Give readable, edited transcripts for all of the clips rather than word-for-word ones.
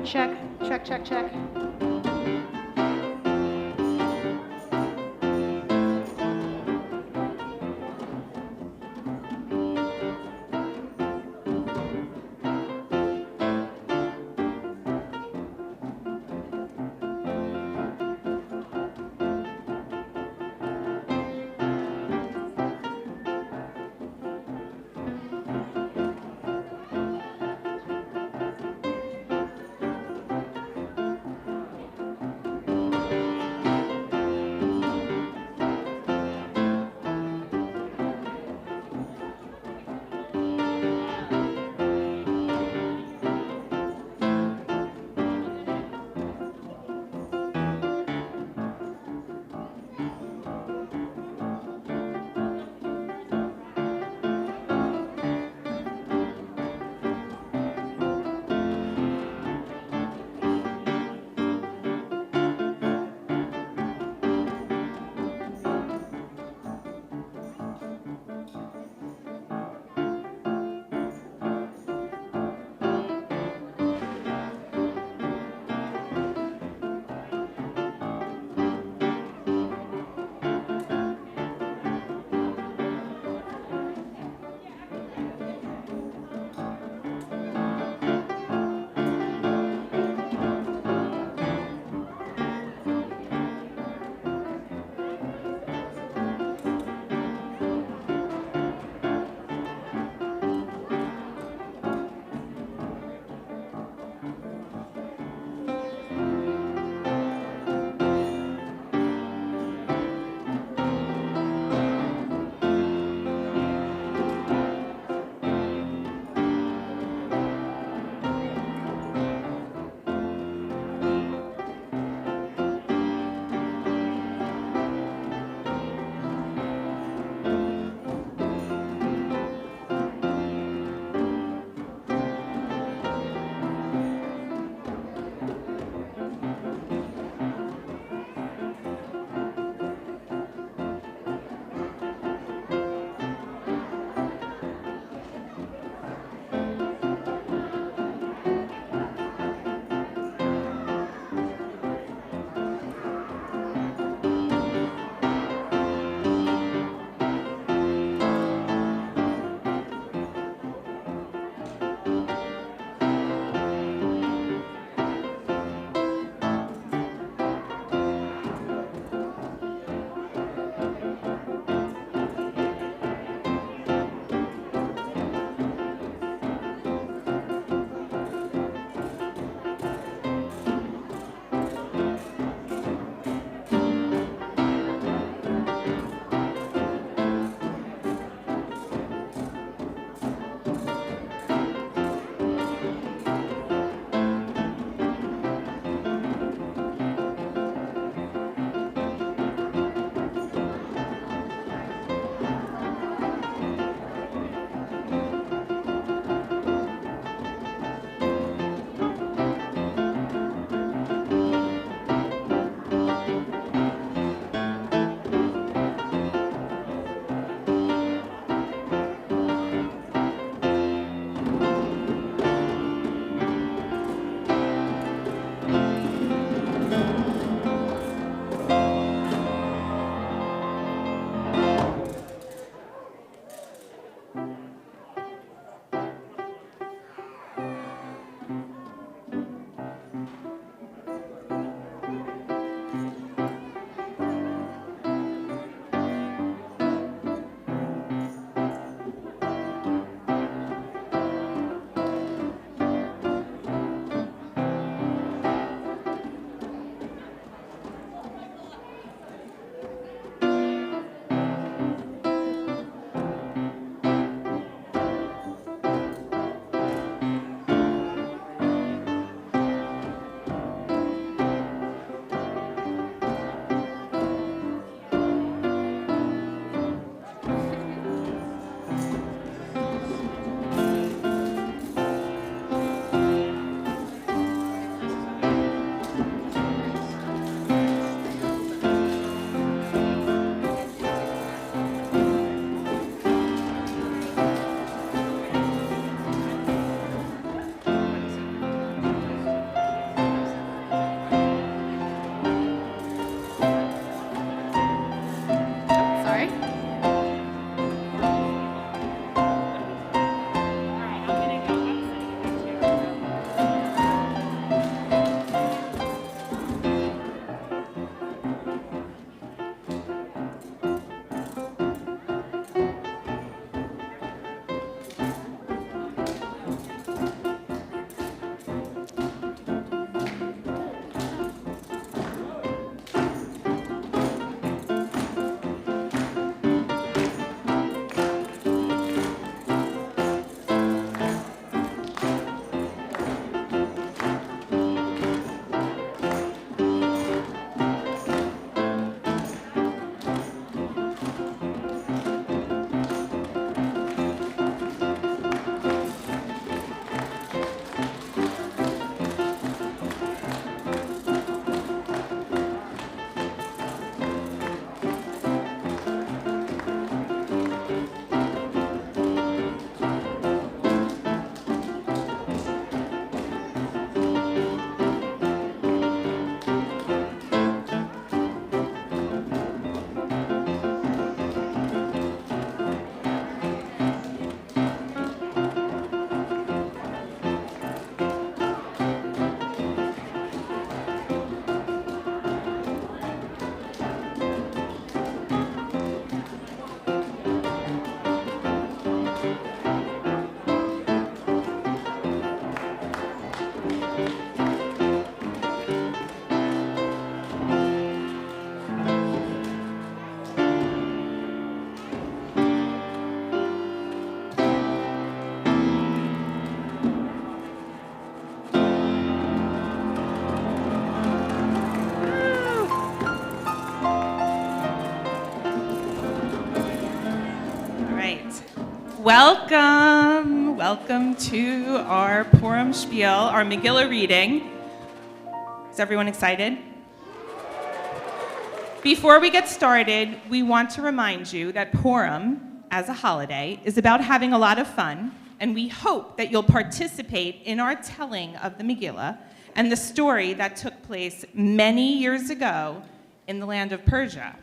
Check, check, check, check. Welcome. Welcome to our Purim Shpiel, our Megillah reading. Is everyone excited? Before we get started, we want to remind you that Purim, as a holiday, is about having a lot of fun, and we hope that you'll participate in our telling of the Megillah and the story that took place many years ago in the land of Persia.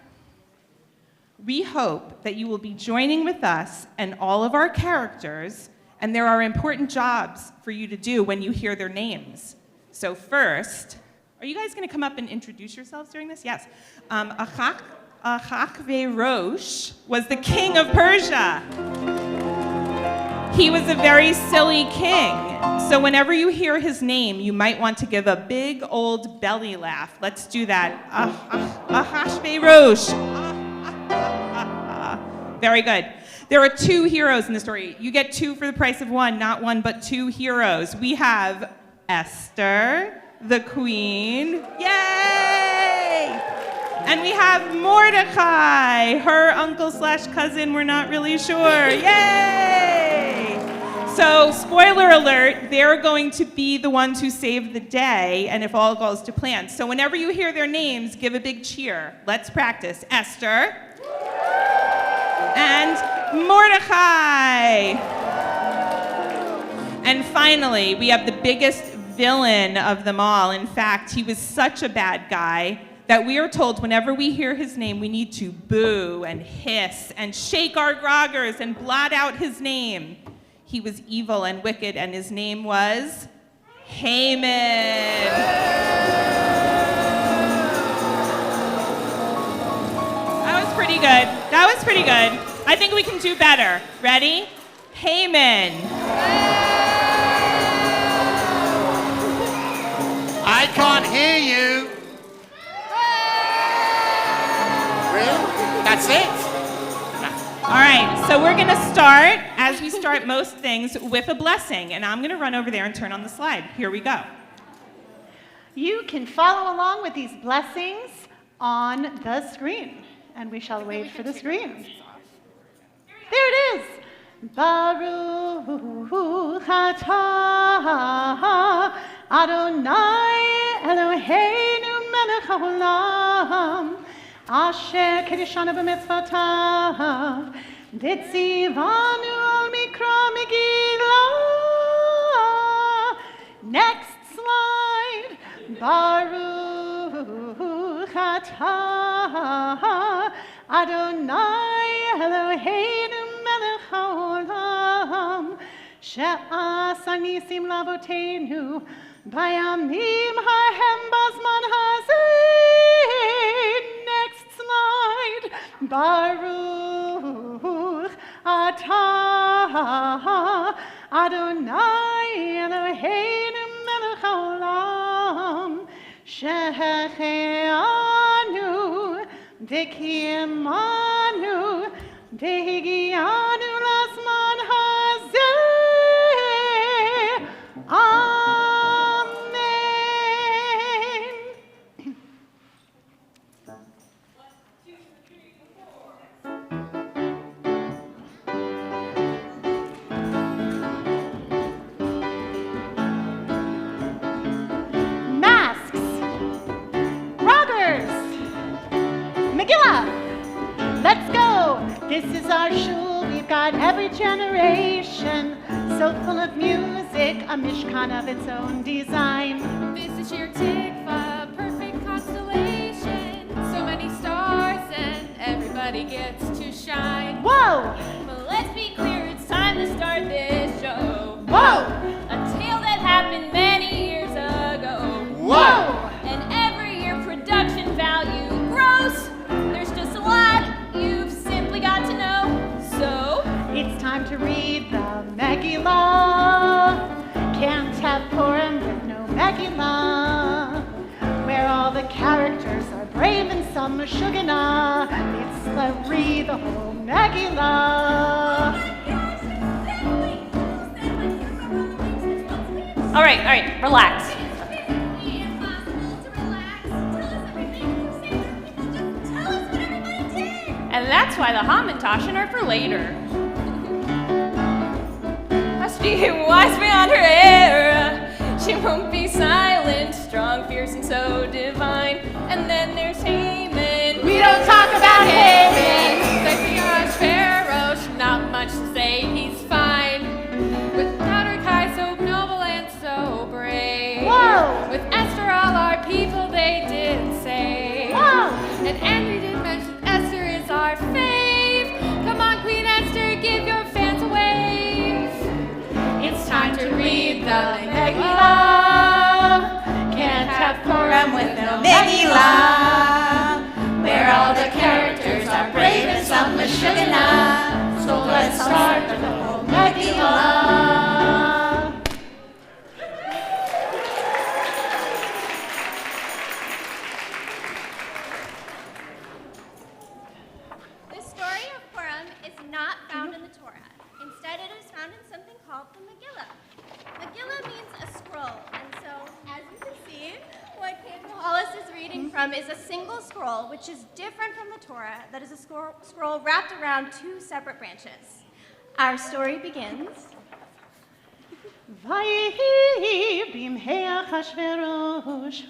We hope that you will be joining with us and all of our characters, and there are important jobs for you to do when you hear their names. So first, are you guys going to come up and introduce yourselves during this? Yes. Achashverosh was the king of Persia. He was a very silly king. So whenever you hear his name, you might want to give a big old belly laugh. Let's do that. Achashverosh. Very good. There are two heroes in the story. You get two for the price of one, not one, but two heroes. We have Esther, the queen. Yay! And we have Mordecai, her uncle/cousin, we're not really sure. Yay! So, spoiler alert, they're going to be the ones who save the day, and if all goes to plan. So whenever you hear their names, give a big cheer. Let's practice. Esther. And Mordecai. And finally, we have the biggest villain of them all. In fact, he was such a bad guy that we are told whenever we hear his name, we need to boo and hiss and shake our groggers and blot out his name. He was evil and wicked, and his name was Haman. That was pretty good. That was pretty good. I think we can do better. Ready? Haman. I can't hear you. Really? That's it? All right, so we're going to start, as we start most things, with a blessing. And I'm going to run over there and turn on the slide. Here we go. You can follow along with these blessings on the screen. And we shall wait for the screen. There it is. Baruch atah Adonai Eloheinu melech haolam asher kedishanu b'mitzvotav v'tzivanu al mikra megillah. Next slide. Baruch atah Adonai Eloheinu melech haolam she'asa nisim lavoteinu bayamim hahem bazman hazeh. Next slide. Baruch atah Adonai Eloheinu melech haolam she'hecheanu Dekiyemanu, Dehigianu Lasman Hazeh. Amen. 1, 2, 3, 4. Masks, roggers, Megillah, let's go. This is our shul. We've got every generation, so full of music, a mishkan of its own design. This is your tikva, perfect constellation. So many stars and everybody gets to shine. Whoa! But let's be clear, it's time to start this show. Whoa! A tale that happened many years ago. Whoa! And every year production value grows. There's just a lot you've simply got to know. So, it's time to read the Megillah. Can't have Purim with no Megillah. Where all the characters are brave and some are shugana. Let's read the whole Megillah. all right, relax. And that's why the Hamantashen are for later. Vashti wise beyond her era. She won't be silent, strong, fierce, and so divine. And then there's Haman. We don't talk about Haman. Sexy Ahasuerus, not much to say, he's fine. With Mordecai so noble and so brave. Whoa! With Esther, all our people they did save. Whoa! And Andrew did mention Esther is our fave. Come on, Queen Esther, give your fans a wave. It's time to read the Megillah. Can't have Purim with no Megillah, where all the characters are brave and some Meshuggah. So let's start the whole Megillah. The story of Purim is not found in the Torah. Instead, it is found in something called the Megillah. Megillah means a scroll, and so, as you can see, what Kate Hollis is reading from is a single scroll, which is different from the Torah, that is a scroll wrapped around two separate branches. Our story begins. ויהי בימי אחשוורוש,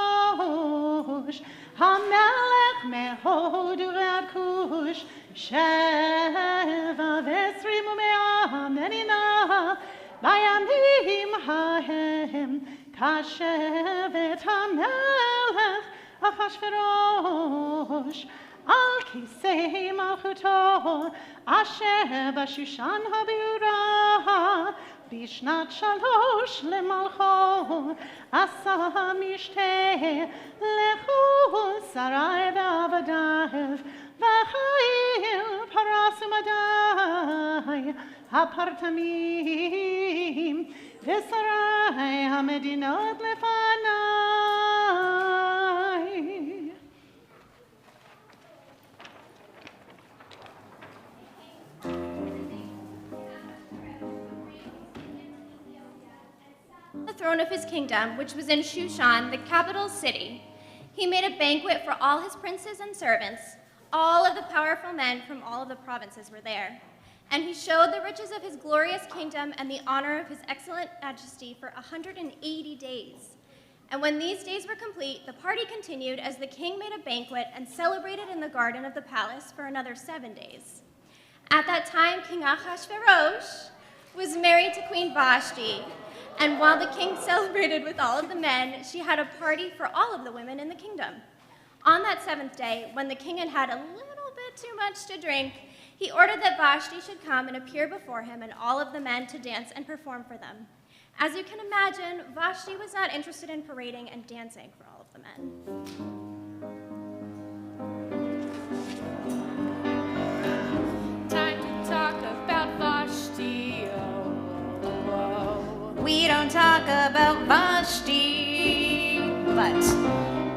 אחשוורוש, המלך מהודו ועד כוש, 27 ומאה מדינה, בימים ההם כשבט המלך אחשוורוש, על כיסא מלכותו אשר בשושן הבירה, בשנת 3 למלכו עשה משתה לכו שרי ועבדיו, וחיל פרס ומדי הפרטמים ושרי המדינות לפניי. The throne of his kingdom, which was in Shushan, the capital city. He made a banquet for all his princes and servants. All of the powerful men from all of the provinces were there. And he showed the riches of his glorious kingdom and the honor of his excellent majesty for 180 days. And when these days were complete, the party continued as the king made a banquet and celebrated in the garden of the palace for another 7 days. At that time, King Ahasuerus was married to Queen Vashti. And while the king celebrated with all of the men, she had a party for all of the women in the kingdom. On that 7th day, when the king had had a little bit too much to drink, he ordered that Vashti should come and appear before him and all of the men to dance and perform for them. As you can imagine, Vashti was not interested in parading and dancing for all of the men. Time to talk about Vashti. We don't talk about Vashti, but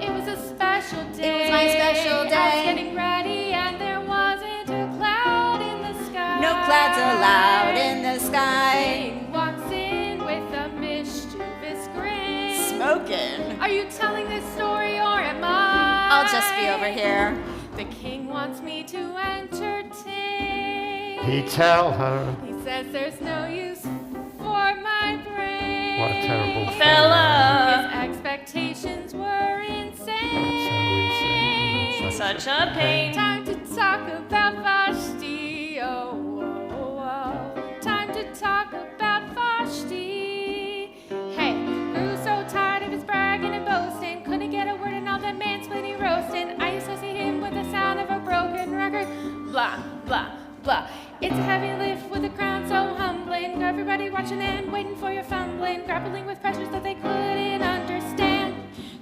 It was a special day. It was my special I was day. getting ready and there wasn't a cloud in the sky. no clouds allowed in the sky. King walks in with a mischievous grin. Smoking. Are you telling this story or am I? I'll just be over here. The king wants me to entertain. He tell her. He says there's no use for my brain. What a terrible His Fella. expectations were insane. Such a pain. Time to talk about Vashti. Oh, oh, oh. Time to talk about Vashti. Hey, grew so tired of his bragging and boasting. Couldn't get a word in all that mansplaining roasting. I associate him with the sound of a broken record. Blah, blah, blah. It's a heavy lift with a crown so humbling. Everybody watching and waiting for your fumbling. Grappling with pressures that they couldn't understand.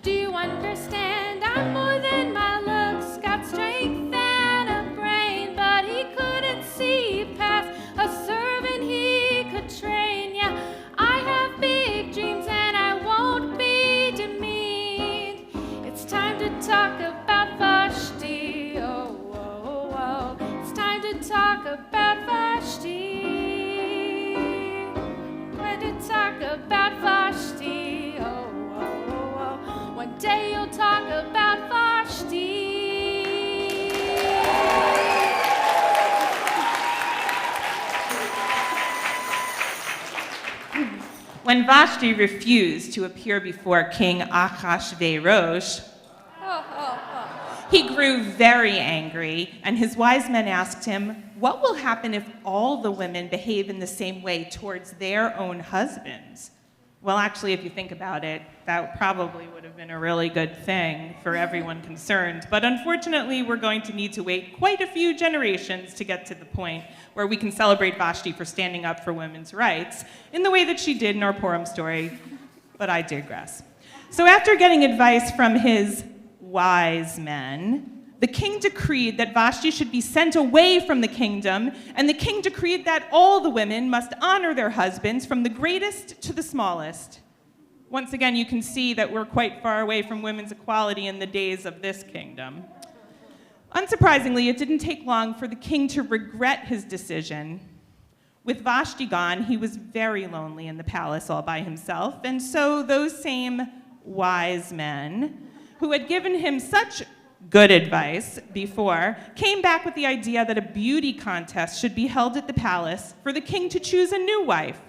Do you understand? I'm more than my looks. Got strength and a brain. But he couldn't see past a servant he could train. Yeah, I have big dreams and I won't be demeaned. It's time to talk about Vashti. Oh, oh, oh. It's time to talk about Vashti. When to talk about Vashti. Oh, oh, oh. One day you'll talk about Vashti. When Vashti refused to appear before King Achashverosh, he grew very angry, and his wise men asked him, "What will happen if all the women behave in the same way towards their own husbands?" Well, actually, if you think about it, that probably would have been a really good thing for everyone concerned. But unfortunately, we're going to need to wait quite a few generations to get to the point where we can celebrate Vashti for standing up for women's rights in the way that she did in our Purim story. But I digress. So after getting advice from his wise men, the king decreed that Vashti should be sent away from the kingdom, and the king decreed that all the women must honor their husbands, from the greatest to the smallest. Once again, you can see that we're quite far away from women's equality in the days of this kingdom. Unsurprisingly, it didn't take long for the king to regret his decision. With Vashti gone, he was very lonely in the palace all by himself, and so those same wise men who had given him such good advice before came back with the idea that a beauty contest should be held at the palace for the king to choose a new wife.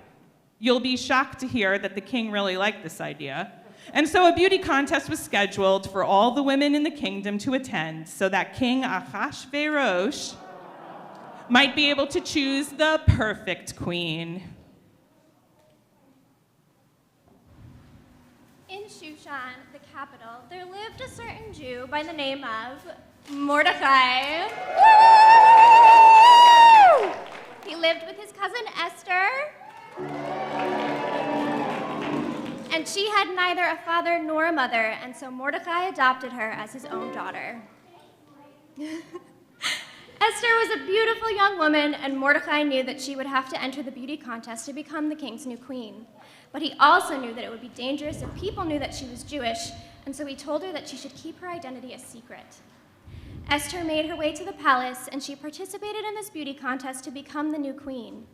You'll be shocked to hear that the king really liked this idea. And so a beauty contest was scheduled for all the women in the kingdom to attend so that King Achashverosh might be able to choose the perfect queen. In Shushan, the capital, there lived a certain Jew by the name of Mordecai. He lived with his cousin Esther, and she had neither a father nor a mother, and so Mordecai adopted her as his own daughter. Esther was a beautiful young woman, and Mordecai knew that she would have to enter the beauty contest to become the king's new queen. But he also knew that it would be dangerous if people knew that she was Jewish, and so he told her that she should keep her identity a secret. Esther made her way to the palace, and she participated in this beauty contest to become the new queen.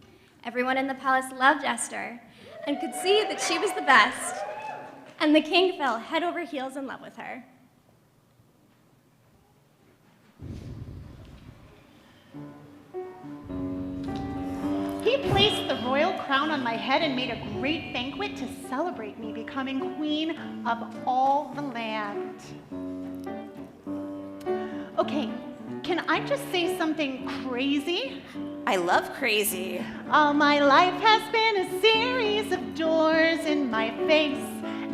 Everyone in the palace loved Esther and could see that she was the best, and the king fell head over heels in love with her. He placed the royal crown on my head and made a great banquet to celebrate me becoming queen of all the land. Okay, can I just say something crazy? I love crazy. All my life has been a series of doors in my face,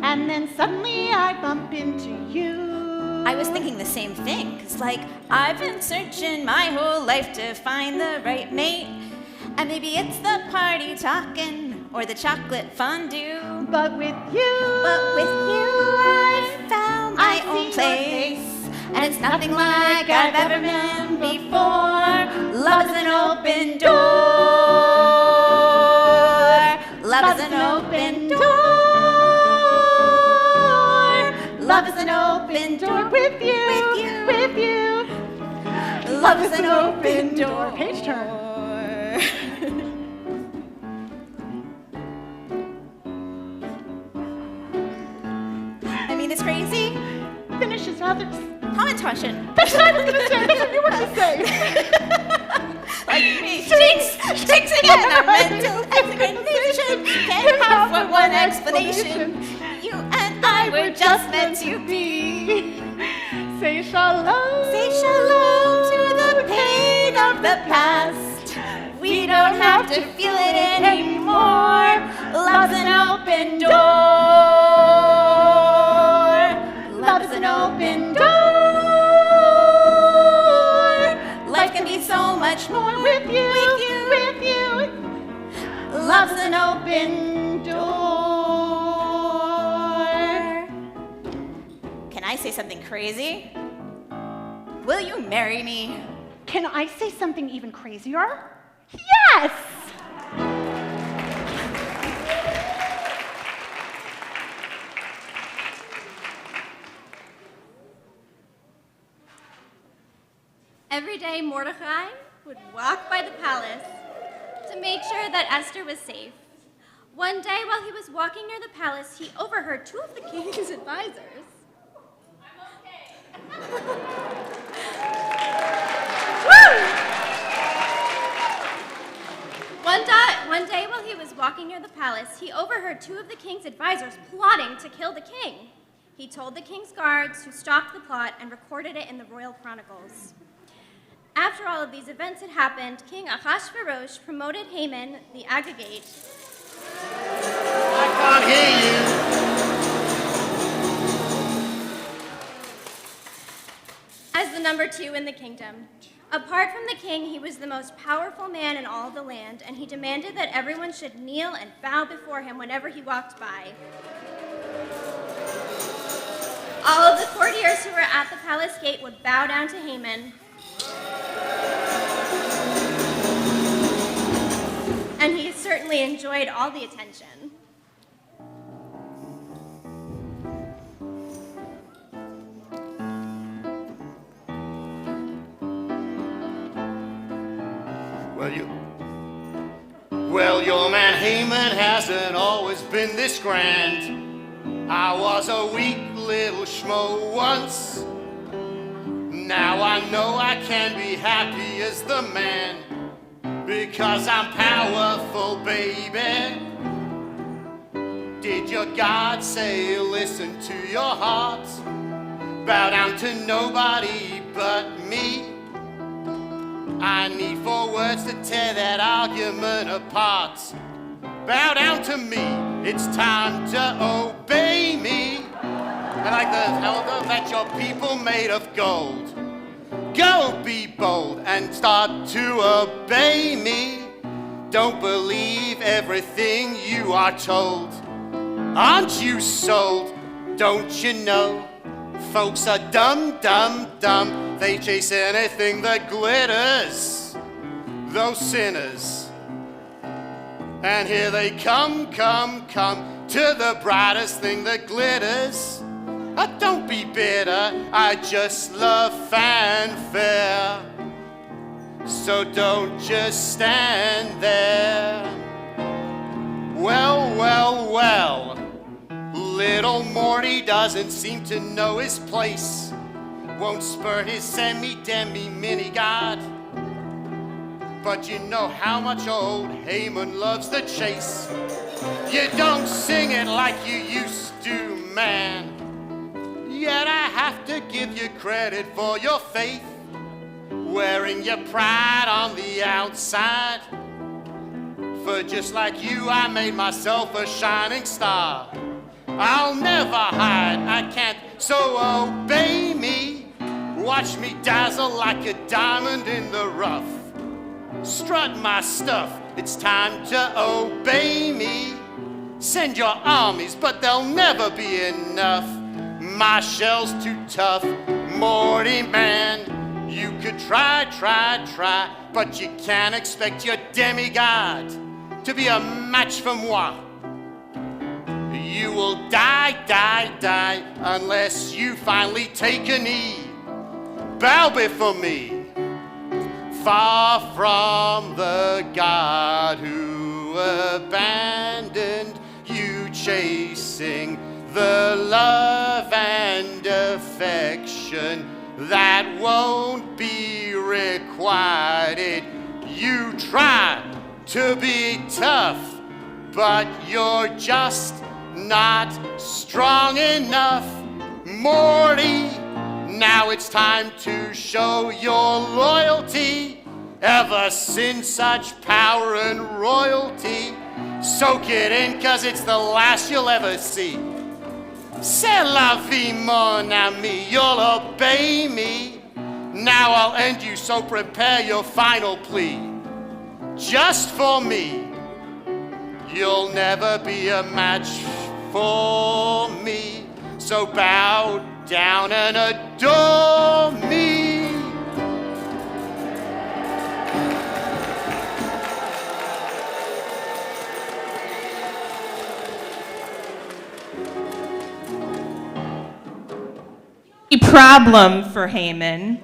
and then suddenly I bump into you. I was thinking the same thing, 'cause I've been searching my whole life to find the right mate. And maybe it's the party talking or the chocolate fondue. But with you, I found my own place. And it's nothing like I've ever been before. Love is an open door. Love is an open door. Love is an open door with you. Love is an open door. Page turn. It's crazy. Finishes others. Commentation. That's what I was going to say. That's what you were going to say. Stinks again. Our mental explanation can't have but one explanation. You and I were just meant to be. Say shalom. Say shalom to the pain of the past. We don't have to feel it anymore. Love's an open door. Love's an open door. Life can be so much more with you. Love's an open door. Can I say something crazy? Will you marry me? Can I say something even crazier? Yes! Every day, Mordecai would walk by the palace to make sure that Esther was safe. One day, while he was walking near the palace, he overheard two of the king's advisors. I'm okay. One day, while he was walking walking near the palace, he overheard two of the king's advisors plotting to kill the king. He told the king's guards, who stopped the plot and recorded it in the royal chronicles. After all of these events had happened, King Ahasuerus promoted Haman the Agagite I can't hear you. as the number 2 in the kingdom. Apart from the king, he was the most powerful man in all the land, and he demanded that everyone should kneel and bow before him whenever he walked by. All of the courtiers who were at the palace gate would bow down to Haman. And he certainly enjoyed all the attention. Well, your man Haman hasn't always been this grand. I was a weak little schmo once. Now I know I can be happy as the man, because I'm powerful, baby. Did your God say listen to your heart? Bow down to nobody but me. I need 4 words to tear that argument apart. Bow down to me, it's time to obey me. I like the elder that your people made of gold. Go be bold and start to obey me. Don't believe everything you are told. Aren't you sold? Don't you know? Folks are dumb, dumb, dumb. They chase anything that glitters. Those sinners. And here they come, come, come to the brightest thing that glitters. Don't be bitter, I just love fanfare. So don't just stand there. Well, well, well, little Morty doesn't seem to know his place. Won't spur his semi-demi mini-god. But you know how much old Haman loves the chase. You don't sing it like you used to, man. Yet I have to give you credit for your faith, wearing your pride on the outside. For just like you, I made myself a shining star. I'll never hide, I can't, so obey me. Watch me dazzle like a diamond in the rough. Strut my stuff, it's time to obey me. Send your armies, but they'll never be enough. My shell's too tough, Morty man. You could try, try, try, but you can't expect your demigod to be a match for moi. You will die, die, die, unless you finally take a knee. Bow before me. Far from the God who abandoned you, chasing the love and affection that won't be requited. You try to be tough, but you're just not strong enough, Morty. Now it's time to show your loyalty. Ever since such power and royalty, soak it in, 'cause it's the last you'll ever see. C'est la vie, mon ami, you'll obey me. Now I'll end you, so prepare your final plea. Just for me, you'll never be a match for me. So bow down and adore me. The problem for Haman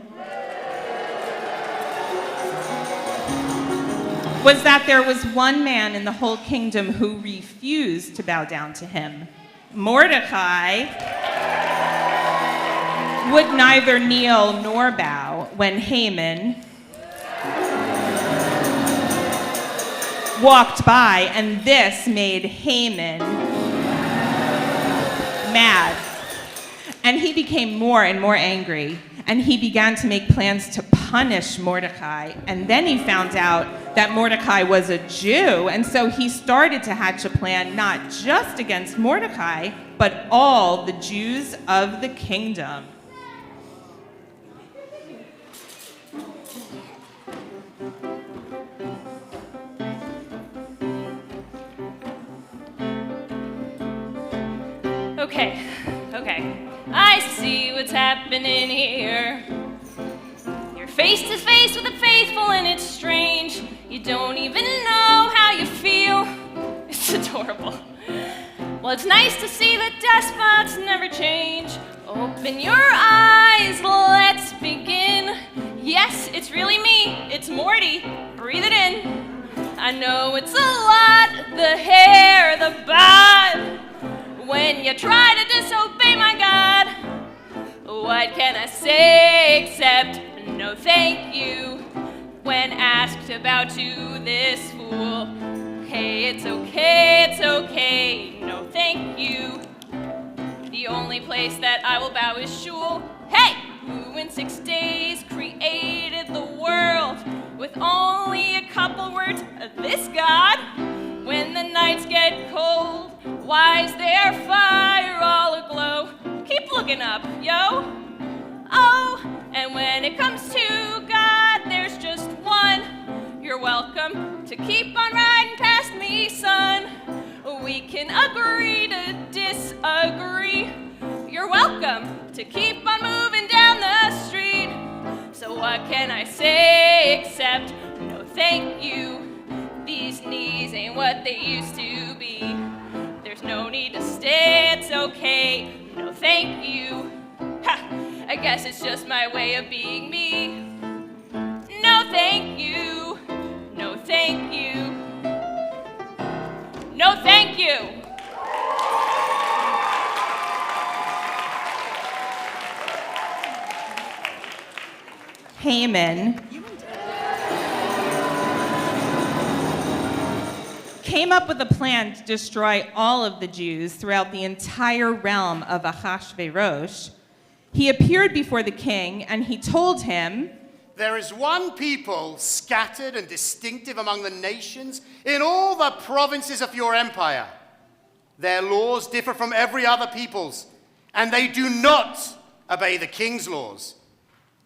was that there was one man in the whole kingdom who refused to bow down to him. Mordecai would neither kneel nor bow when Haman walked by, and this made Haman mad. And he became more and more angry, and he began to make plans to punish Mordecai. And then he found out that Mordecai was a Jew, and so he started to hatch a plan not just against Mordecai, but all the Jews of the kingdom. Okay. I see what's happening here. You're face to face with the faithful and it's strange. You don't even know how you feel. It's adorable. Well, it's nice to see that despots never change. Open your eyes, let's begin. Yes, it's really me, it's Morty. Breathe it in. I know it's a lot, the hair, the bod. When you try to disobey my God, what can I say except no thank you? When asked about to this fool, hey, it's okay, no thank you. The only place that I will bow is Shul. Hey, who in 6 days created the world with only a couple words, this God? When the nights get cold, why is there fire all aglow? Keep looking up, yo. Oh, and when it comes to God, there's just one. You're welcome to keep on riding past me, son. We can agree to disagree. You're welcome to keep on moving down the street. So what can I say except no thank you? These knees ain't what they used to be. There's no need to stay, it's okay, no thank you. Ha, I guess it's just my way of being me. No thank you, no thank you, no thank you. Haman came up with a plan to destroy all of the Jews throughout the entire realm of Ahasuerus. He appeared before the king and he told him, there is one people scattered and distinctive among the nations in all the provinces of your empire. Their laws differ from every other people's, and they do not obey the king's laws.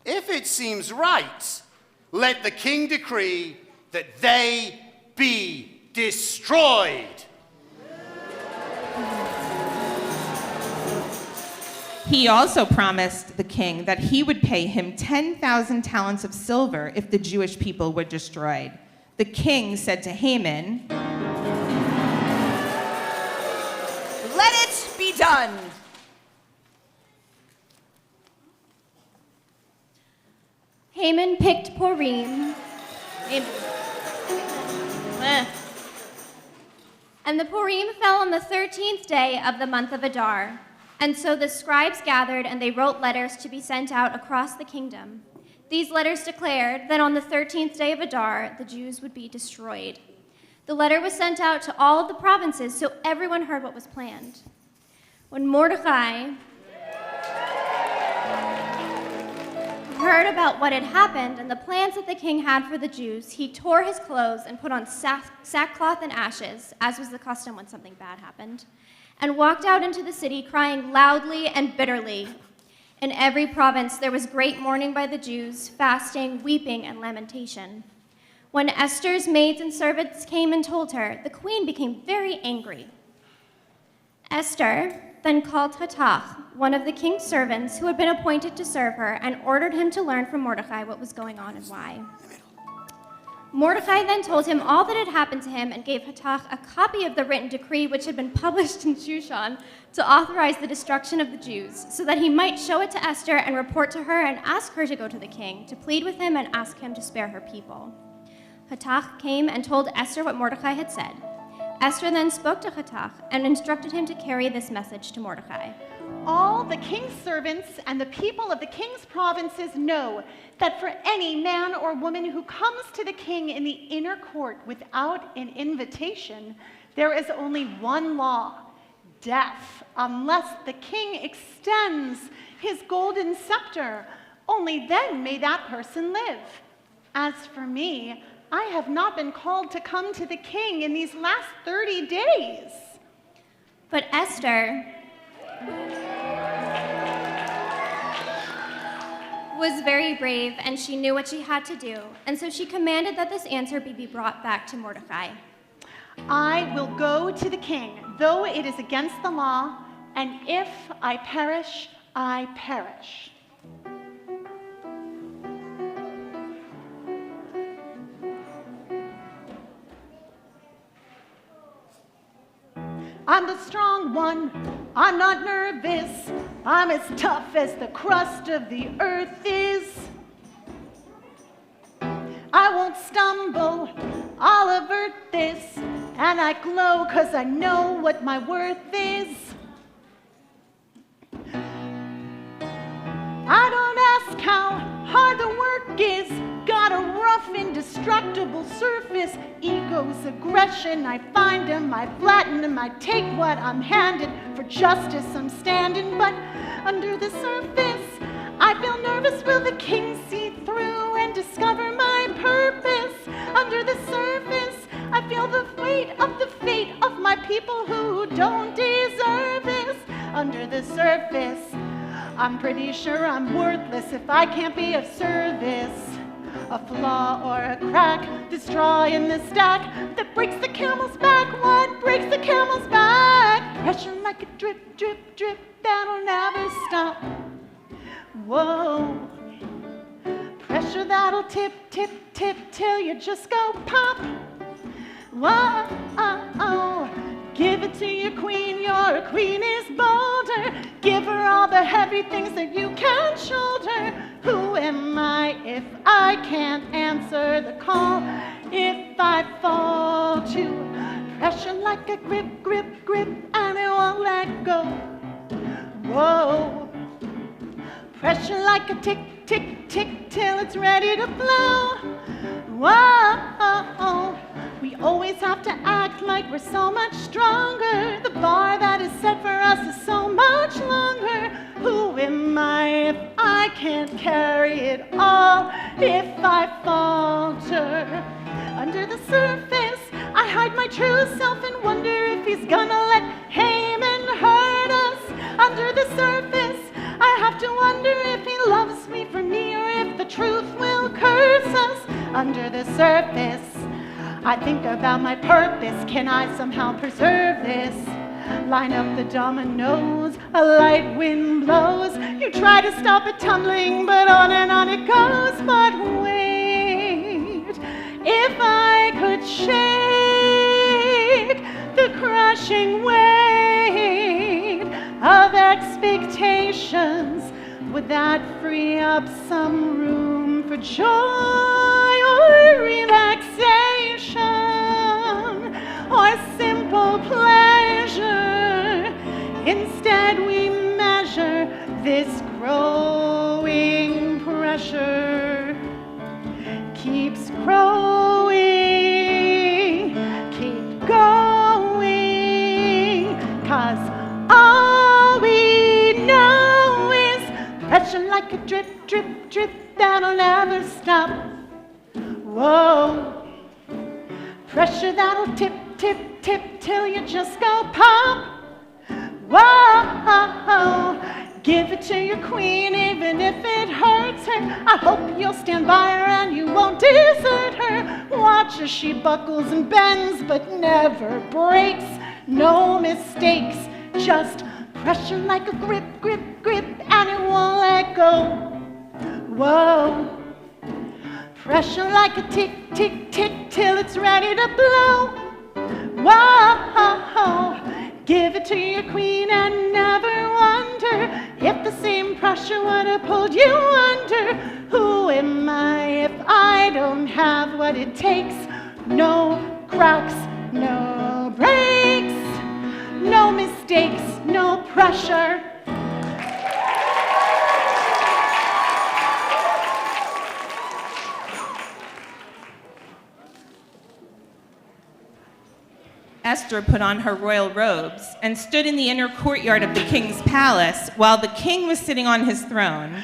If it seems right, let the king decree that they be destroyed. He also promised the king that he would pay him 10,000 talents of silver if the Jewish people were destroyed. The king said to Haman, Let it be done. Haman picked Purim. And the Purim fell on the 13th day of the month of Adar. And so the scribes gathered and they wrote letters to be sent out across the kingdom. These letters declared that on the 13th day of Adar, the Jews would be destroyed. The letter was sent out to all of the provinces so everyone heard what was planned. When Mordecai heard about what had happened and the plans that the king had for the Jews, he tore his clothes and put on sackcloth and ashes, as was the custom when something bad happened, and walked out into the city crying loudly and bitterly. In every province there was great mourning by the Jews, fasting, weeping, and lamentation. When Esther's maids and servants came and told her, the queen became very angry. Esther then called Hatach, one of the king's servants who had been appointed to serve her, and ordered him to learn from Mordecai what was going on and why. Mordecai then told him all that had happened to him and gave Hatach a copy of the written decree which had been published in Shushan to authorize the destruction of the Jews, so that he might show it to Esther and report to her and ask her to go to the king, to plead with him and ask him to spare her people. Hatach came and told Esther what Mordecai had said. Esther then spoke to Hatach and instructed him to carry this message to Mordecai. All the king's servants and the people of the king's provinces know that for any man or woman who comes to the king in the inner court without an invitation, there is only one law: death, unless the king extends his golden scepter. Only then may that person live. As for me, I have not been called to come to the king in these last 30 days. But Esther was very brave, and she knew what she had to do, and so she commanded that this answer be brought back to Mordecai. I will go to the king, though it is against the law, and if I perish, I perish. I'm the strong one, I'm not nervous, I'm as tough as the crust of the earth is. I won't stumble, I'll avert this, and I glow 'cause I know what my worth is. I don't ask how hard the work is, got a rough, indestructible surface. Ego's aggression, I find him, I flatten him, I take what I'm handed. For justice I'm standing, but under the surface, I feel nervous. Will the king see through and discover my purpose? Under the surface, I feel the weight of the fate of my people who don't deserve this. Under the surface, I'm pretty sure I'm worthless if I can't be of service. A flaw or a crack, the straw in the stack that breaks the camel's back. What breaks the camel's back? Pressure like a drip, drip, drip that'll never stop. Whoa. Pressure that'll tip, tip, tip till you just go pop. Whoa. Give it to your queen queen is bolder. Give her all the heavy things that you can't shoulder. Who am I if I can't answer the call? If I fall to pressure like a grip, grip, grip, and it won't let go. Whoa. Pressure like a tick, tick, tick till it's ready to flow. Whoa. We always have to act like we're so much stronger. The bar that is set for us is so much longer. Who am I if I can't carry it all? If I falter under the surface, I hide my true self and wonder if he's gonna let Haman hurt us. Under the surface, I have to wonder if he loves me for me or if the truth will curse us. Under the surface, I think about my purpose. Can I somehow preserve this? Line up the dominoes, a light wind blows. You try to stop it tumbling, but on and on it goes. But wait, if I could shake the crushing weight of expectations, would that free up some room for joy or relaxation or simple pleasure? Instead we measure this growing pressure. Keeps growing, keep going, 'cause all we know is pressure like a drip, drip, drip that'll never stop. Whoa. Pressure that'll tip, tip, tip till you just go pop. Whoa. Give it to your queen even if it hurts her. I hope you'll stand by her and you won't desert her. Watch as she buckles and bends but never breaks. No mistakes, just pressure like a grip, grip, grip, and it won't let go. Whoa. Pressure like a tick, tick, tick till it's ready to blow. Whoa. Give it to your queen and never wonder if the same pressure would have pulled you under. Who am I if I don't have what it takes? No cracks, no breaks, no mistakes, no pressure. Esther put on her royal robes and stood in the inner courtyard of the king's palace while the king was sitting on his throne.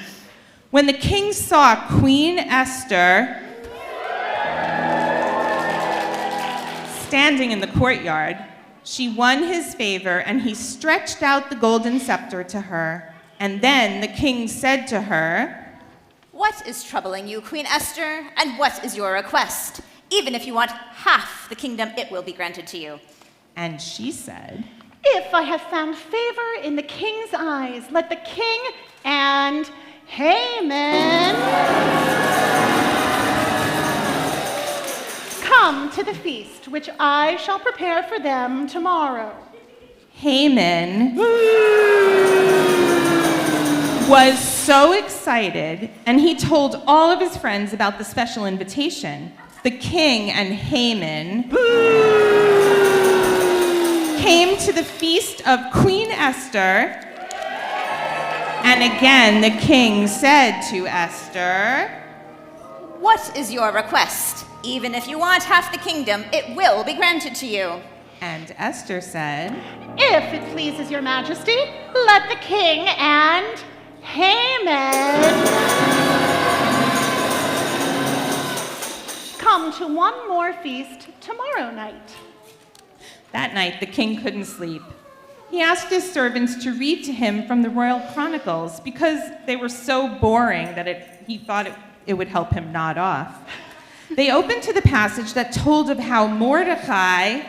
When the king saw Queen Esther standing in the courtyard, she won his favor, and he stretched out the golden scepter to her. And then the king said to her, "What is troubling you, Queen Esther, and what is your request? Even if you want half the kingdom, it will be granted to you." and she said, If I have found favor in the king's eyes, let the king and Haman come to the feast, which I shall prepare for them tomorrow. Haman was so excited, and he told all of his friends about the special invitation. The king and Haman came to the feast of Queen Esther, and again the king said to Esther, "What is your request? Even if you want half the kingdom, it will be granted to you." and Esther said, If it pleases your majesty, let the king and Haman come to one more feast tomorrow night. That night, the king couldn't sleep. He asked his servants to read to him from the royal chronicles because they were so boring that he thought it would help him nod off. They opened to the passage that told of how Mordecai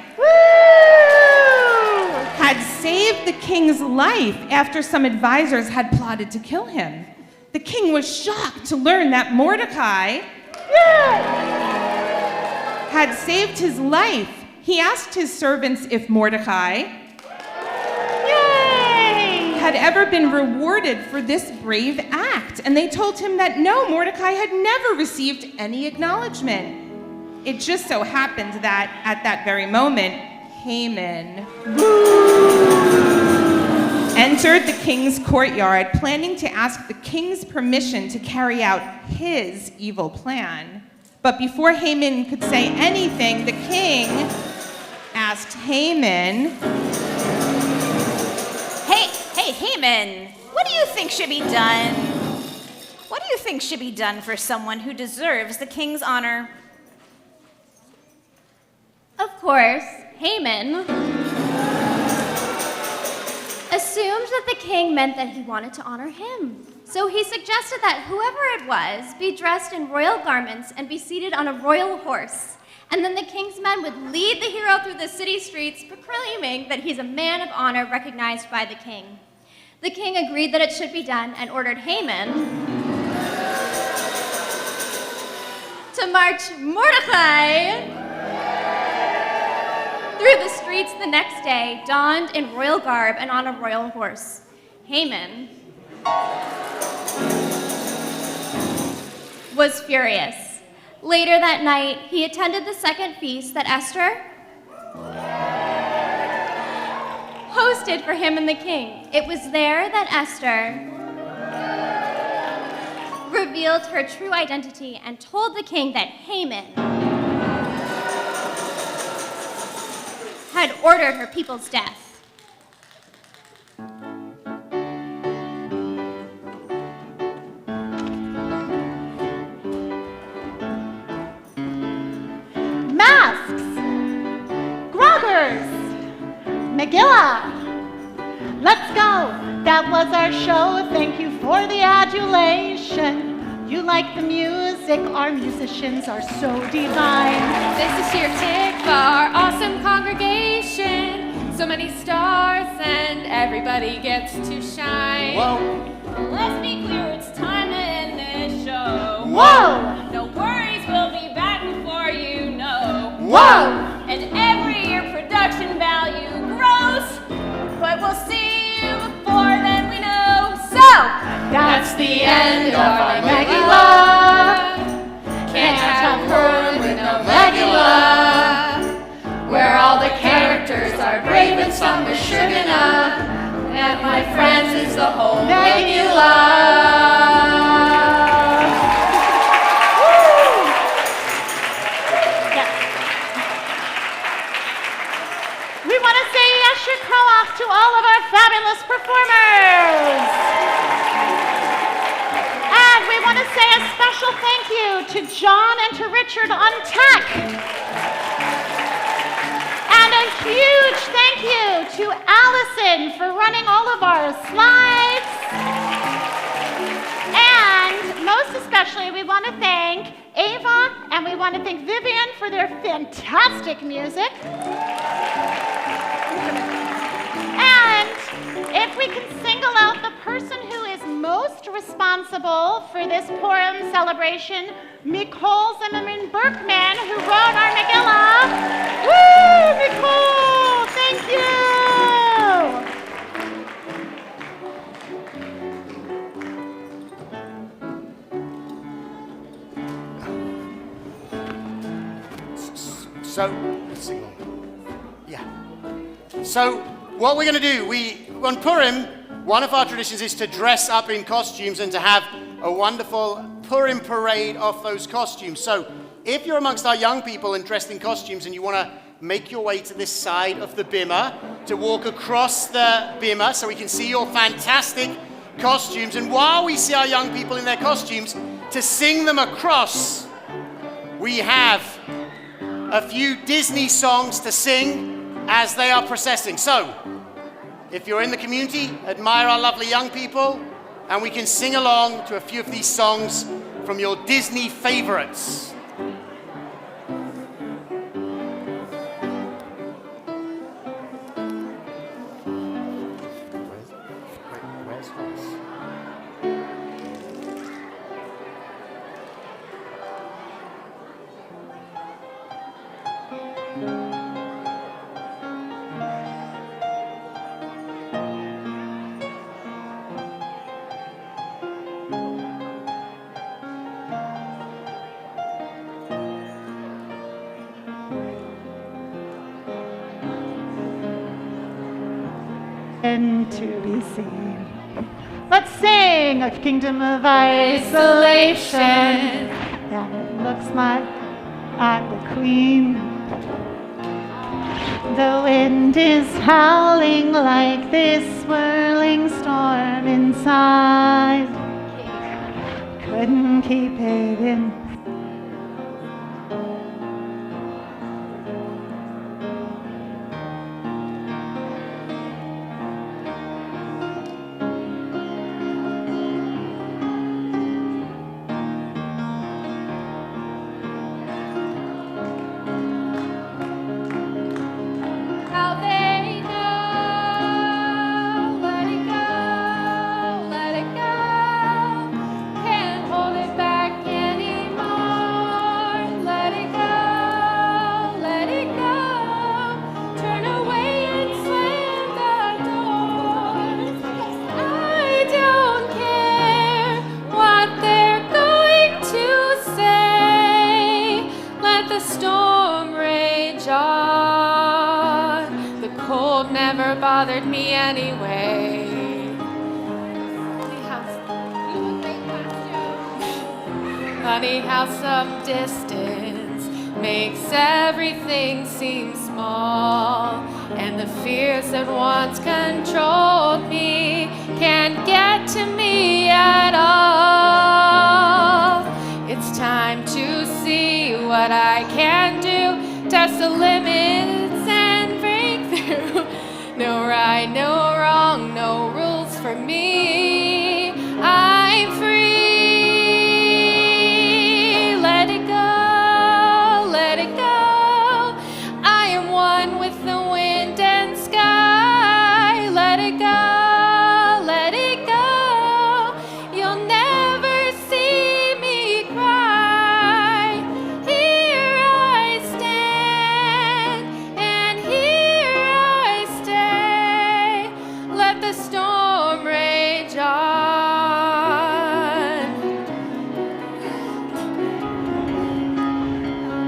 had saved the king's life after some advisors had plotted to kill him. The king was shocked to learn that Mordecai had saved his life. He asked his servants if Mordecai had ever been rewarded for this brave act, and they told him that no, Mordecai had never received any acknowledgement. It just so happened that at that very moment, Haman entered the king's courtyard, planning to ask the king's permission to carry out his evil plan. But before Haman could say anything, the king asked Haman, Hey, Haman, what do you think should be done? What do you think should be done for someone who deserves the king's honor?" Of course, Haman assumed that the king meant that he wanted to honor him. So he suggested that whoever it was be dressed in royal garments and be seated on a royal horse. And then the king's men would lead the hero through the city streets, proclaiming that he's a man of honor recognized by the king. The king agreed that it should be done and ordered Haman to march Mordecai through the streets the next day, donned in royal garb and on a royal horse. Haman was furious. Later that night, he attended the second feast that Esther hosted for him and the king. It was there that Esther revealed her true identity and told the king that Haman had ordered her people's death. Masks, groggers, Megillah. Let's go. That was our show. Thank you for the adulation. You like the music. Our musicians are so divine. This is your Tikva, our awesome congregation. So many stars and everybody gets to shine. Whoa, Let's be clear, it's time to end this show. Whoa! No worries, we'll be back before you know. Whoa! And every year production value grows, but we'll see you before then we know. So, That's the end of our Megillah. Can't have Purim with no Megillah, where all the characters are brave and some are Shugana. And my friends is the whole Megillah. fabulous performers. And we want to say a special thank you to John and to Richard on tech. And a huge thank you to Allison for running all of our slides. And most especially, we want to thank Ava and we want to thank Vivian for their fantastic music. And if we can single out the person who is most responsible for this Purim celebration, Nicole Zimmerman Berkman, who wrote our Megillah. Woo, Nicole, thank you. So what we're going to do, on Purim, one of our traditions is to dress up in costumes and to have a wonderful Purim parade of those costumes. So if you're amongst our young people and dressed in costumes and you want to make your way to this side of the bima, to walk across the bima so we can see your fantastic costumes, and while we see our young people in their costumes, to sing them across, we have a few Disney songs to sing as they are processing. So, if you're in the community, admire our lovely young people, and we can sing along to a few of these songs from your Disney favorites. Where's Hollis? And to be seen. Let's sing a kingdom of isolation. And it looks like I'm the queen. The wind is howling like this swirling storm inside. Couldn't keep it in. Bothered me anyway. Funny how some distance makes everything seem small, and the fears that once controlled me can't get to me at all. It's time to see what I can do, test the limits and break through. No right, no wrong, no rules for me. I'm free. Let it go, let it go. I am one with the wind and sky. Let it go, let it go. You'll never see me cry. Here I stand, and here I stay. Let the storm rage on.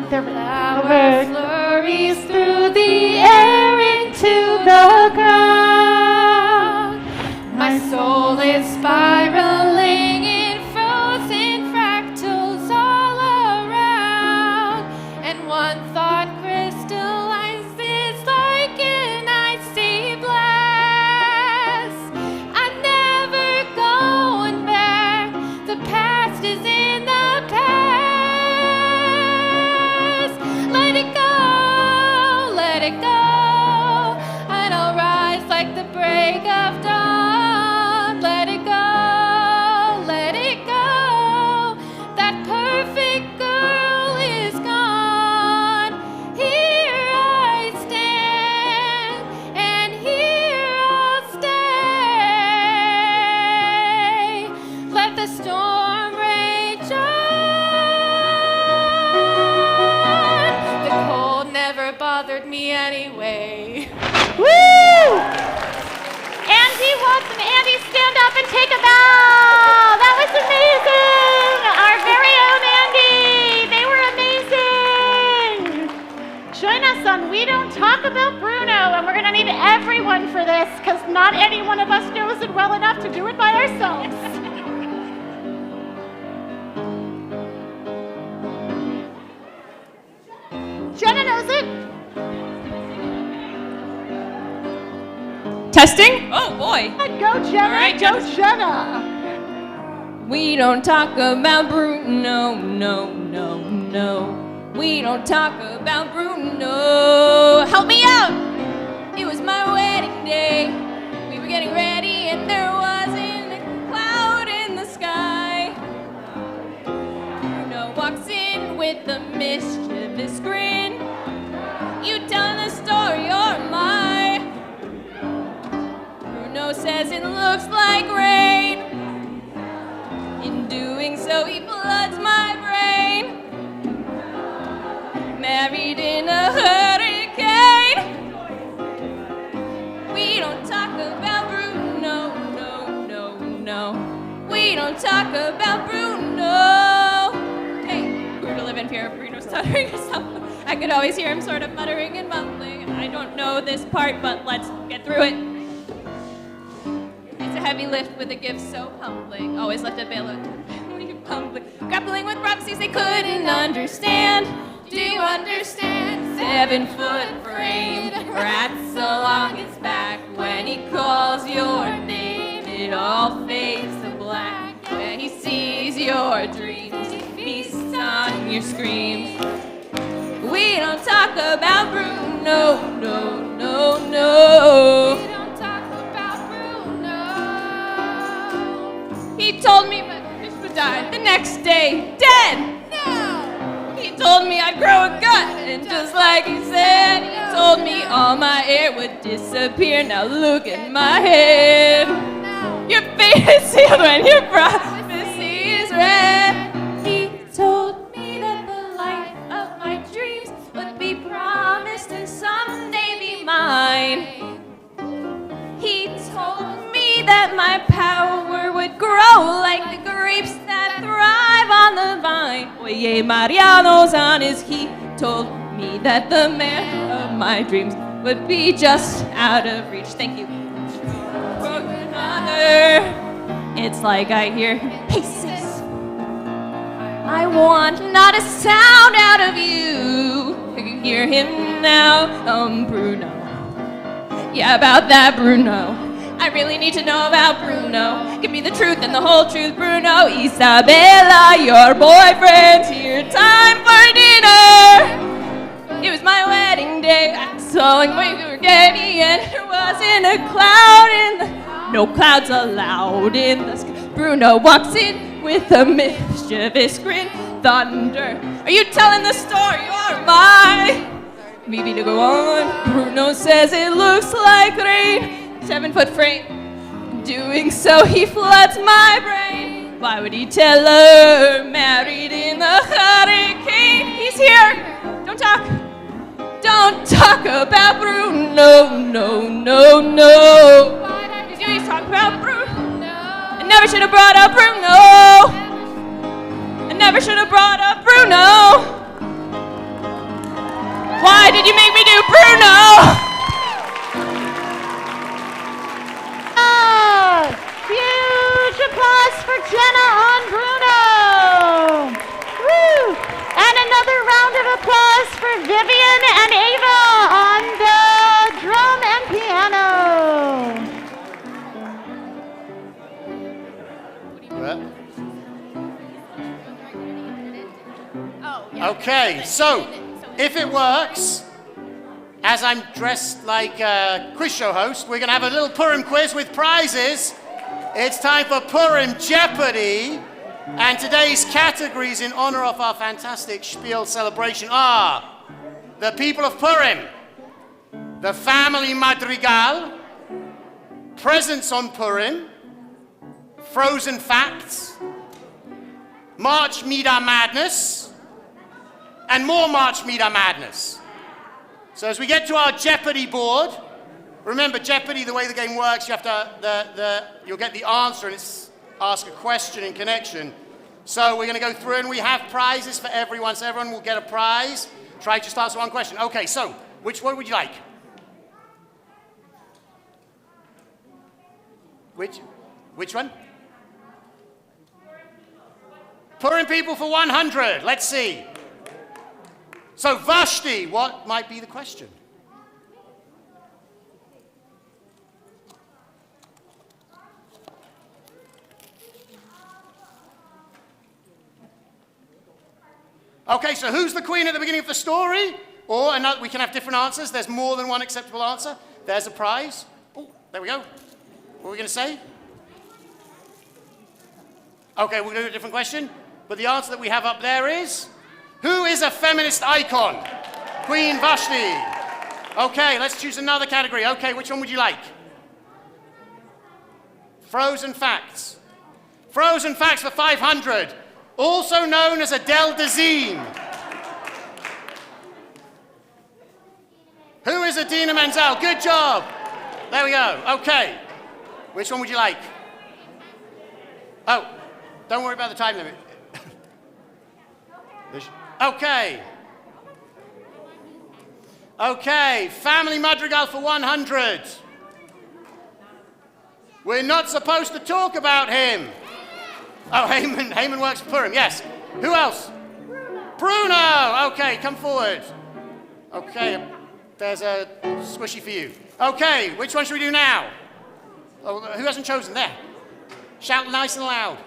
The flower flurries through the air into the ground. My soul is spiraling in frozen fractals all around, and one thought crystallizes like an icy blast. away. Woo! Andy Watson, Andy, stand up and take a bow. That was amazing. Our very own Andy. They were amazing. Join us on We Don't Talk About Bruno, and we're going to need everyone for this because not any one of us knows it well enough to do it by ourselves. Jenna knows it. Testing? Oh boy. Go, Jenna. All right, Go, Jenna. Jenna. We don't talk about Bruno, no, no, no. We don't talk about Bruno. Help me out! It was my wedding day. We were getting ready and there wasn't a cloud in the sky. Bruno walks in with a mischievous grin. You telling the story or am I? Bruno says it looks like rain. In doing so, he floods my brain. Married in a hurricane. We don't talk about Bruno, no, no, no. We don't talk about Bruno. Hey, Bruno live in fear of Bruno stuttering or something. I could always hear him sort of muttering and mumbling. I don't know this part, but let's get through it. It's a heavy lift with a gift so humbling. Always left a veil of humbling. Grappling with prophecies they couldn't understand. Do you understand? 7-foot frame, rats along his back. When he calls your name, it all fades to black. When he sees your dreams, he feasts on your screams. We don't talk about Bruno, no, no, no. We don't talk about Bruno. He told me my fish would die the next day, dead. He told me I'd grow a gut, and just like he said, he told me all my hair would disappear. Now look at my head. Your fate is sealed when your prophecy is read. He told me that the life of my dreams would be promised and someday be mine. He told me that my power would grow like the grapes that thrive on the vine. Oye, Mariano-san, he told me that the man of my dreams would be just out of reach. Thank you. It's like I hear, hey sis, I want not a sound out of you. I can hear him now, Bruno. Yeah, about that Bruno. I really need to know about Bruno. Give me the truth and the whole truth, Bruno. Isabella, your boyfriend's here. Time for dinner. It was my wedding day. I saw like we were getting in. There wasn't a cloud in the... No clouds allowed in the sky. Bruno walks in with a mischievous grin. Thunder. Are you telling the story or am I? Maybe to go on. Bruno says it looks like rain. 7-foot frame. Doing so, he floods my brain. Why would he tell her? Married in a hurricane. He's here. Don't talk. Don't talk about Bruno. No, no, no. Did you always talk about Bruno? I never should have brought up Bruno. I never should have brought up Bruno. Why did you make me do Bruno? Huge applause for Jenna on Bruno. Woo! And another round of applause for Vivian and Ava on the drum and piano. Okay, so if it works, as I'm dressed like a quiz show host, we're going to have a little Purim quiz with prizes. It's time for Purim Jeopardy. And today's categories in honor of our fantastic Shpiel celebration are the people of Purim, the family Madrigal, presents on Purim, frozen facts, March Mida Madness, and more March Mida Madness. So as we get to our Jeopardy board, remember Jeopardy, the way the game works, you have to, you'll get the answer and it's ask a question in connection. So we're going to go through and we have prizes for everyone. So everyone will get a prize. Try to just answer one question. Okay, so which one would you like? Which one? Purim people for 100. Let's see. So Vashti, what might be the question? Okay, so who's the queen at the beginning of the story? Or another, we can have different answers. There's more than one acceptable answer. There's a prize. Oh, there we go. What are we going to say? Okay, we're going to do a different question. But the answer that we have up there is, who is a feminist icon? Queen Vashti. Okay, let's choose another category. Okay, which one would you like? Frozen facts. Frozen facts for 500. Also known as Adele Dazeem. Who is Adina Menzel? Good job. There we go. Okay. Which one would you like? Oh, don't worry about the time limit. Okay. Okay. Family Madrigal for 100. We're not supposed to talk about him. Oh, Haman works for Purim, yes. Who else? Bruno! Okay, come forward. Okay, there's a squishy for you. Okay, which one should we do now? Oh, who hasn't chosen? There. Shout nice and loud.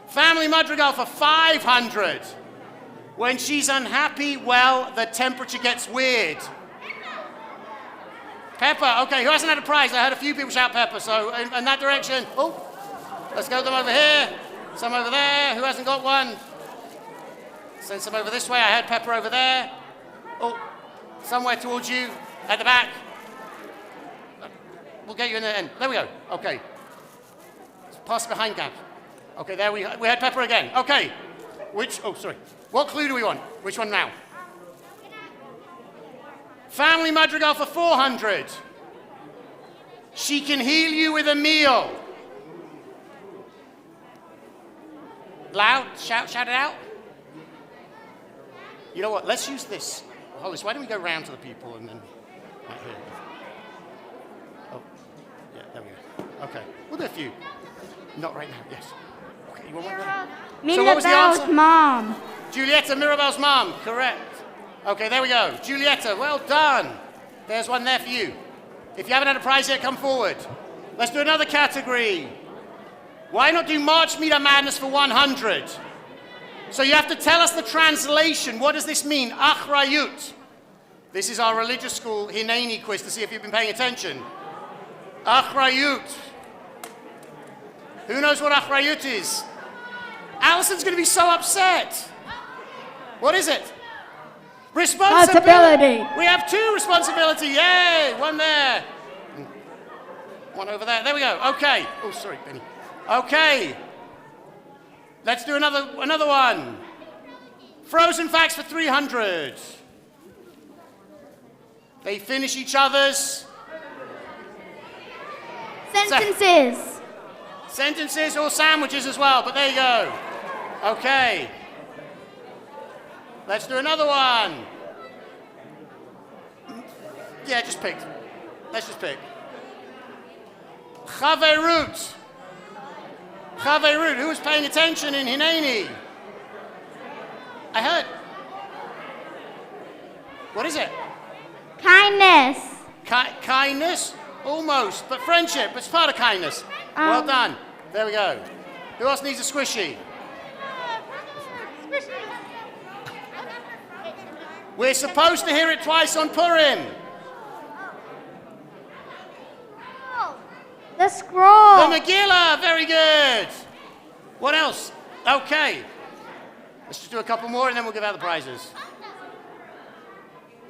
Family Madrigal for 500. When she's unhappy, well, the temperature gets weird. Pepper, okay, who hasn't had a prize? I heard a few people shout Pepper, so in that direction. Oh, let's go them over here, some over there. Who hasn't got one? Send some over this way. I heard Pepper over there. Oh, somewhere towards you, at the back. We'll get you in the end. There we go, okay. Pass behind gap. Okay, there we had Pepper again. Okay, what clue do we want? Which one now? Family Madrigal for 400. She can heal you with a meal. Loud, shout it out. You know what, let's use this. Hollis, why don't we go round to the people and then right here. Oh, yeah, there we go. Okay, we'll do a few. Not right now, yes. Okay, you want one? So what was the answer? Mirabelle's mom. Giulietta, Mirabelle's mom, correct. Okay, there we go. Giulietta, well done. There's one there for you. If you haven't had a prize yet, come forward. Let's do another category. Why not do March Meter Madness for 100? So you have to tell us the translation. What does this mean? Achrayut. This is our religious school Hineni quiz to see if you've been paying attention. Achrayut. Who knows what Achrayut is? Alison's going to be so upset. What is it? Responsibility. We have two responsibility. Yay! One there. One over there. There we go. Okay. Oh, sorry, Benny. Okay. Let's do another one. Frozen facts for 300. They finish each other's Sentences. Sentences or sandwiches as well, but there you go. Okay. Let's do another one. Yeah, just pick. Let's just pick. Chaverut. Chaverut. Who was paying attention in Hineni? I heard. What is it? Kindness. Kindness? Almost, but friendship. It's part of kindness. Well done. There we go. Who else needs a squishy? We're supposed to hear it twice on Purim. The scroll. The Megillah. Very good. What else? Okay. Let's just do a couple more and then we'll give out the prizes.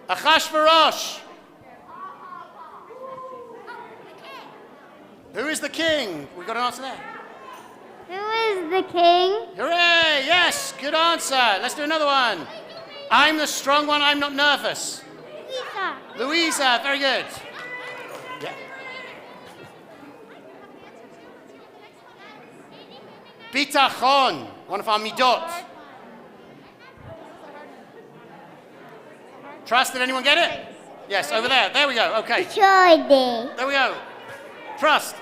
Achashverosh. Who is the king? We got an answer there. Who is the king? Hooray! Yes, good answer. Let's do another one. I'm the strong one, I'm not nervous. Lisa. Louisa, very good. Yeah. Bitachon, one of our midot. Trust, did anyone get it? Yes, over there. There we go. Okay. Chode. There we go. Trust.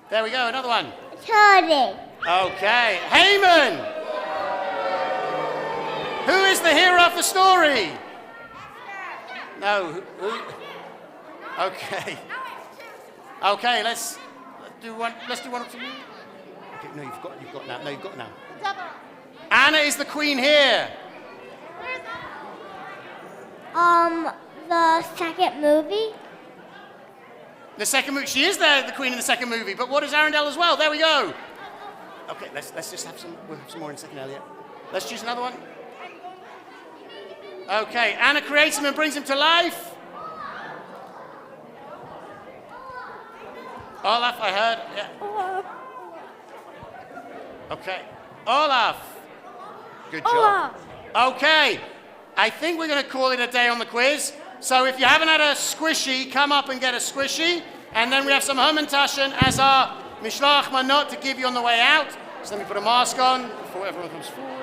There we go. Another one. Chode. Okay. Haman. Who is the hero of the story? No. Who? Okay. Okay. Let's do one. Let's do one up to you. Okay, no, you've got now. No, you've got now. Anna is the queen here. The second movie. The second movie. She is the queen in the second movie. But what is Arundel as well? There we go. Okay, let's just have some. We'll have some more in a second, Elliot. Let's choose another one. Okay, Anna creates him and brings him to life. Olaf, I heard. Yeah. Okay. Olaf. Good job. Okay. I think we're going to call it a day on the quiz. So if you haven't had a squishy, come up and get a squishy. And then we have some Hermantaschen as our Mishloach Manot to give you on the way out. So let me put a mask on before everyone comes forward.